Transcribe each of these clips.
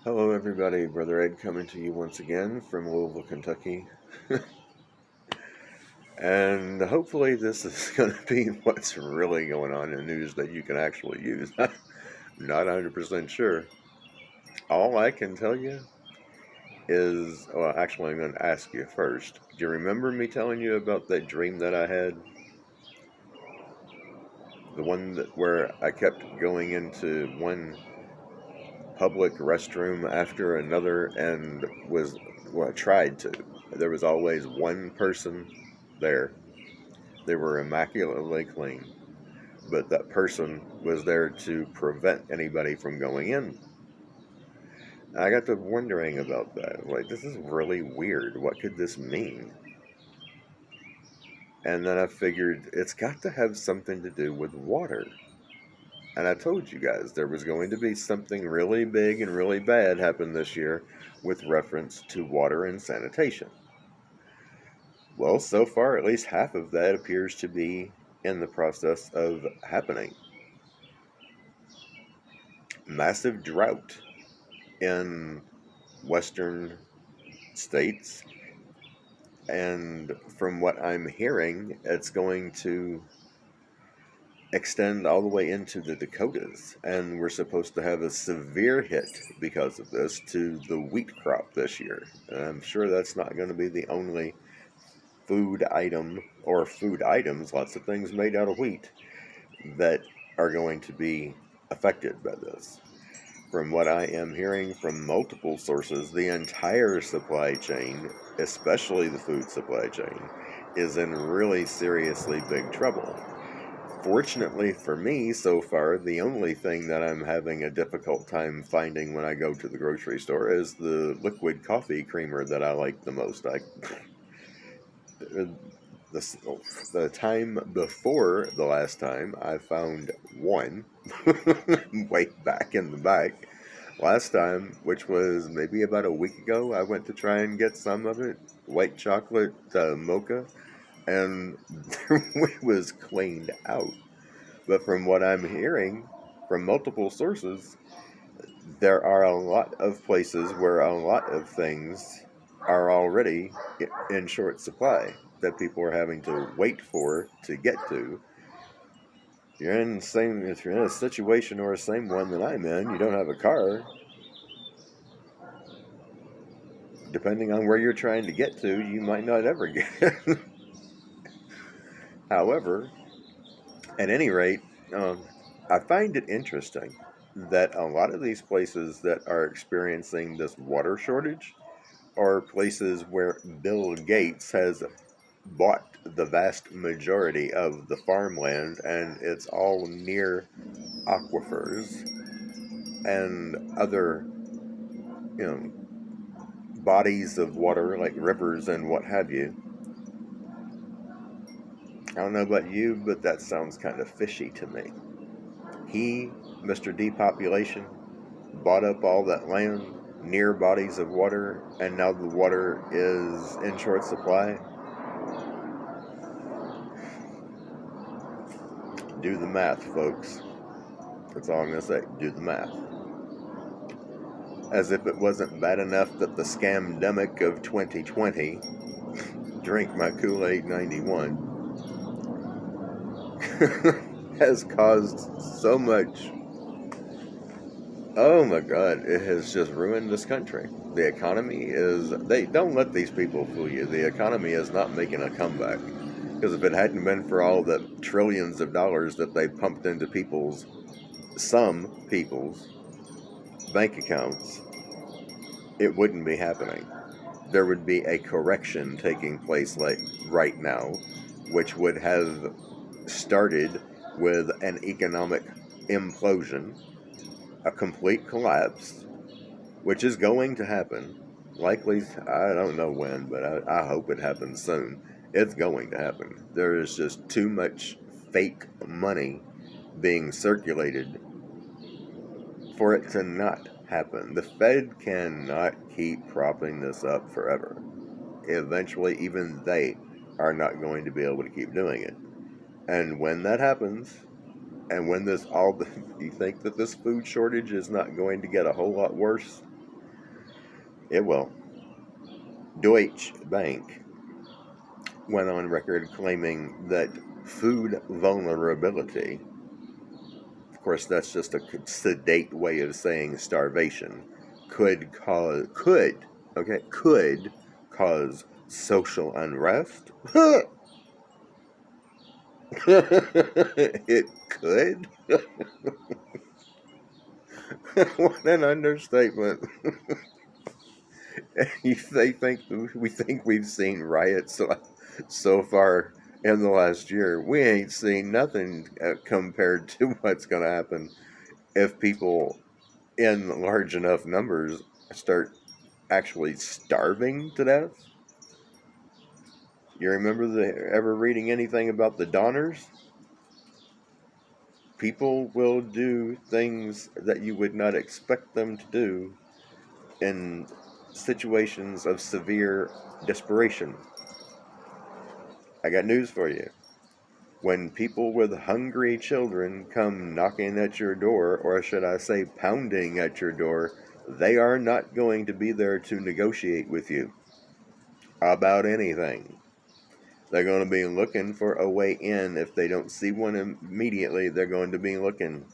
Hello, everybody. Brother Ed coming to you once again from Louisville, Kentucky. And hopefully, this is going to be what's really going on in the news that you can actually use. I'm not 100% sure. All I can tell you is, well, actually, I'm going to ask you first. Do you remember me telling you about that dream that I had? The one where I kept going into one public restroom after another and I tried to. There was always one person there. They were immaculately clean, but that person was there to prevent anybody from going in. I got to wondering about that. Like, this is really weird. What could this mean? And then I figured it's got to have something to do with water. And I told you guys there was going to be something really big and really bad happen this year with reference to water and sanitation. Well, so far, at least half of that appears to be in the process of happening. Massive drought in western states, and from what I'm hearing, it's going to extend all the way into the Dakotas, and we're supposed to have a severe hit because of this to the wheat crop this year. And I'm sure that's not going to be the only food item or food items, lots of things made out of wheat, that are going to be affected by this. From what I am hearing from multiple sources, the entire supply chain, especially the food supply chain, is in really seriously big trouble. Fortunately for me, so far, the only thing that I'm having a difficult time finding when I go to the grocery store is the liquid coffee creamer that I like the most. The time before the last time, I found one way back in the back. Last time, which was maybe about a week ago, I went to try and get some of it, white chocolate mocha, and it was cleaned out. But from what I'm hearing from multiple sources, there are a lot of places where a lot of things are already in short supply that people are having to wait for to get to. If you're in a situation or the same one that I'm in, you don't have a car. Depending on where you're trying to get to, you might not ever get it. However, at any rate, I find it interesting that a lot of these places that are experiencing this water shortage are places where Bill Gates has bought the vast majority of the farmland, and it's all near aquifers and other, you know, bodies of water like rivers and what have you. I don't know about you, but that sounds kind of fishy to me. He, Mr. Depopulation, bought up all that land near bodies of water, and now the water is in short supply. Do the math, folks. That's all I'm going to say. Do the math. As if it wasn't bad enough that the scamdemic of 2020, drink my Kool-Aid 91, has caused so much. Oh my God, it has just ruined this country. The economy is. They don't let these people fool you. The economy is not making a comeback. Because if it hadn't been for all the trillions of dollars that they pumped into some people's bank accounts, it wouldn't be happening. There would be a correction taking place like right now, which would have started with an economic implosion, a complete collapse, which is going to happen. Likely, I don't know when, but I hope it happens soon. It's going to happen. There is just too much fake money being circulated for it to not happen. The Fed cannot keep propping this up forever. Eventually, even they are not going to be able to keep doing it. And when that happens, and when you think that this food shortage is not going to get a whole lot worse, It will. Deutsche Bank went on record claiming that food vulnerability, of course, that's just a sedate way of saying starvation, could cause social unrest. It could. What an understatement. They think we think we've seen riots so far in the last year. We ain't seen nothing compared to what's going to happen if people in large enough numbers start actually starving to death. You remember ever reading anything about the Donners? People will do things that you would not expect them to do in situations of severe desperation. I got news for you. When people with hungry children come knocking at your door, or should I say pounding at your door, they are not going to be there to negotiate with you about anything. They're going to be looking for a way in. If they don't see one immediately, they're going to be looking.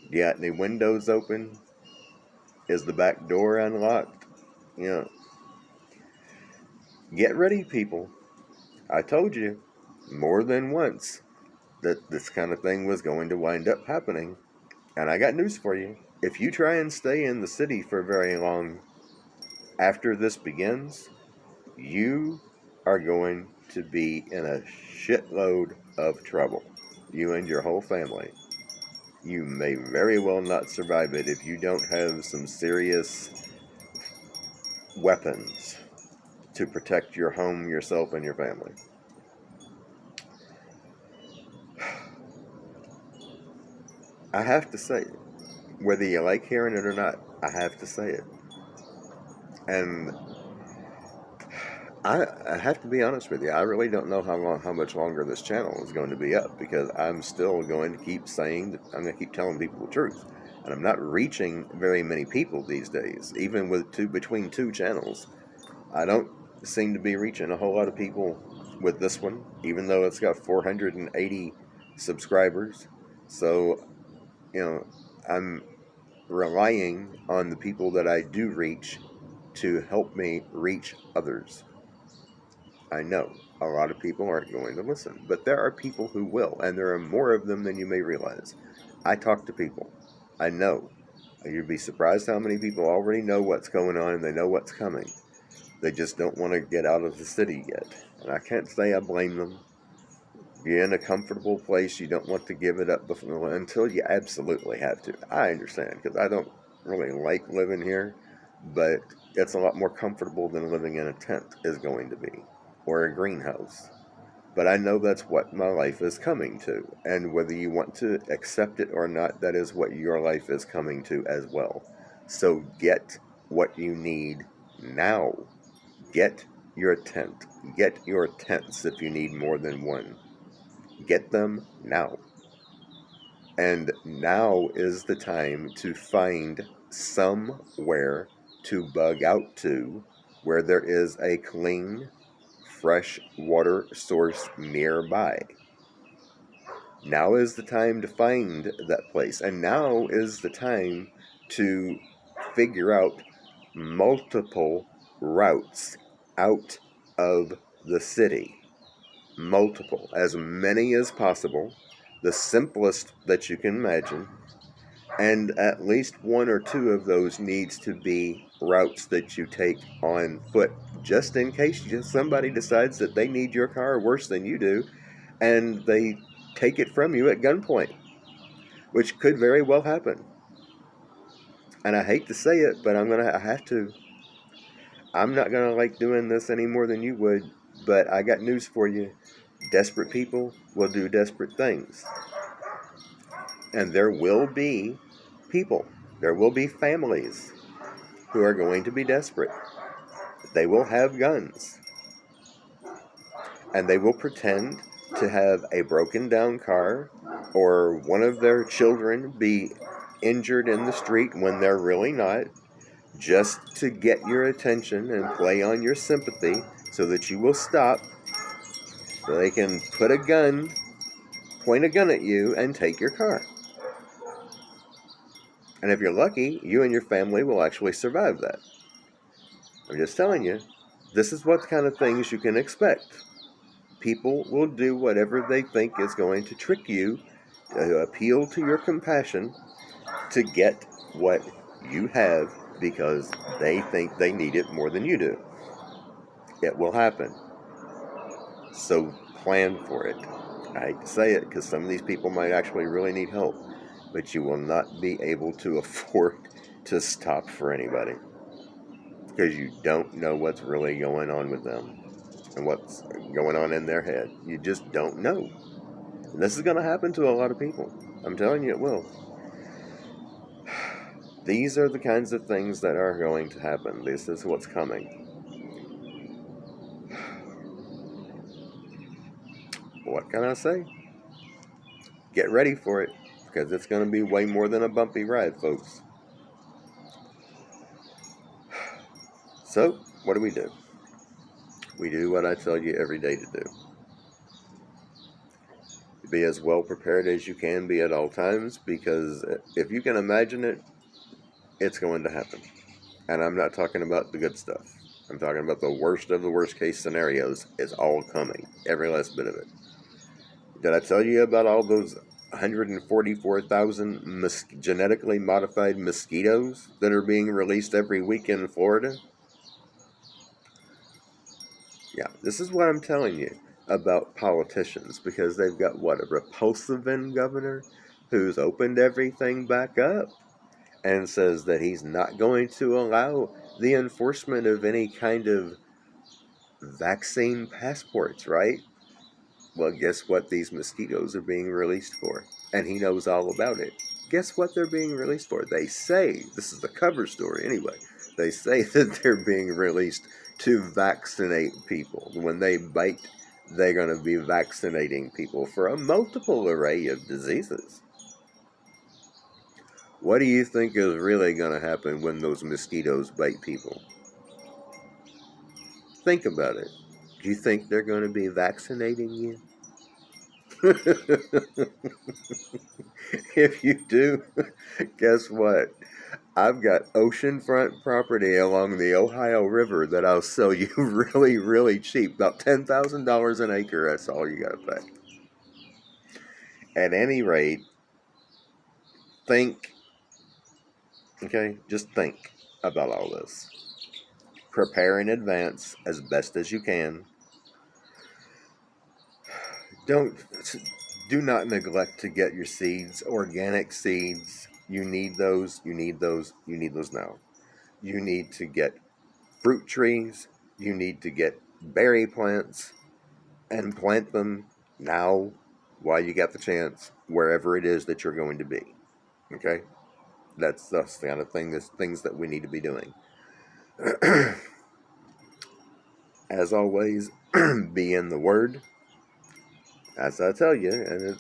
You got any windows open? Is the back door unlocked? You know, get ready, people. I told you more than once that this kind of thing was going to wind up happening. And I got news for you. If you try and stay in the city for very long after this begins, you are going to be in a shitload of trouble. You and your whole family. You may very well not survive it if you don't have some serious weapons to protect your home, yourself, and your family. I have to say it. Whether you like hearing it or not, I have to say it. And I have to be honest with you. I really don't know how much longer this channel is going to be up, because I'm still going to keep saying that I'm going to keep telling people the truth, and I'm not reaching very many people these days. Even with between two channels, I don't seem to be reaching a whole lot of people with this one, even though it's got 480 subscribers. So, I'm relying on the people that I do reach to help me reach others. I know a lot of people aren't going to listen, but there are people who will, and there are more of them than you may realize. I talk to people. I know. You'd be surprised how many people already know what's going on and they know what's coming. They just don't want to get out of the city yet. And I can't say I blame them. You're in a comfortable place. You don't want to give it up until you absolutely have to. I understand, because I don't really like living here, but it's a lot more comfortable than living in a tent is going to be, or a greenhouse. But I know that's what my life is coming to. And whether you want to accept it or not, that is what your life is coming to as well. So get what you need now. Get your tent. Get your tents if you need more than one. Get them now. And now is the time to find somewhere to bug out to where there is a clean, fresh water source nearby. Now is the time to find that place. And now is the time to figure out multiple routes out of the city. Multiple, as many as possible, the simplest that you can imagine, and at least one or two of those needs to be routes that you take on foot, just in case somebody decides that they need your car worse than you do, and they take it from you at gunpoint, which could very well happen. And I hate to say it, but I have to. I'm not gonna like doing this any more than you would, but I got news for you. Desperate people will do desperate things. And there will be people, there will be families who are going to be desperate. They will have guns. And they will pretend to have a broken down car or one of their children be injured in the street when they're really not. just to get your attention and play on your sympathy so that you will stop, so they can point a gun at you and take your car. And if you're lucky, you and your family will actually survive that. I'm just telling you, this is what kind of things you can expect. People will do whatever they think is going to trick you, to appeal to your compassion, to get what you have because they think they need it more than you do. It will happen. So plan for it. I hate to say it because some of these people might actually really need help, but you will not be able to afford to stop for anybody because you don't know what's really going on with them and what's going on in their head. You just don't know. And this is going to happen to a lot of people. I'm telling you it will. These are the kinds of things that are going to happen. This is what's coming. What can I say? Get ready for it because it's going to be way more than a bumpy ride, folks. So, what do? We do what I tell you every day to do. Be as well prepared as you can be at all times because if you can imagine it, it's going to happen. And I'm not talking about the good stuff. I'm talking about the worst of the worst case scenarios is all coming. Every last bit of it. Did I tell you about all those 144,000 genetically modified mosquitoes that are being released every week in Florida? Yeah, this is what I'm telling you about politicians because they've got, what, a Repulsive governor who's opened everything back up and says that he's not going to allow the enforcement of any kind of vaccine passports, right? Well, guess what these mosquitoes are being released for? And he knows all about it. Guess what they're being released for? They say, this is the cover story anyway, they say that they're being released to vaccinate people. When they bite, they're going to be vaccinating people for a multiple array of diseases. What do you think is really going to happen when those mosquitoes bite people? Think about it. Do you think they're going to be vaccinating you? If you do, guess what? I've got oceanfront property along the Ohio River that I'll sell you really, really cheap. About $10,000 an acre, that's all you got to pay. At any rate, think, okay? Just think about all this. Prepare in advance as best as you can. Do not neglect to get your seeds, organic seeds. You need those, you need those, you need those now. You need to get fruit trees, you need to get berry plants and plant them now while you got the chance, wherever it is that you're going to be. Okay? That's the kind of things that we need to be doing. As always, be in the Word. As I tell you, and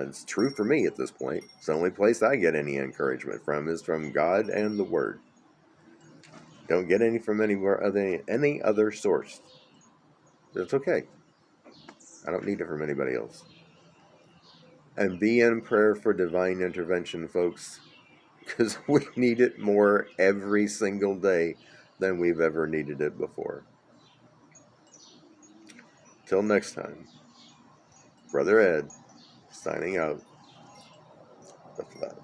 it's true for me at this point. It's the only place I get any encouragement from is from God and the Word. Don't get any from any other source. It's okay. I don't need it from anybody else. And be in prayer for divine intervention, folks, because we need it more every single day than we've ever needed it before. Till next time, Brother Ed, signing out with love.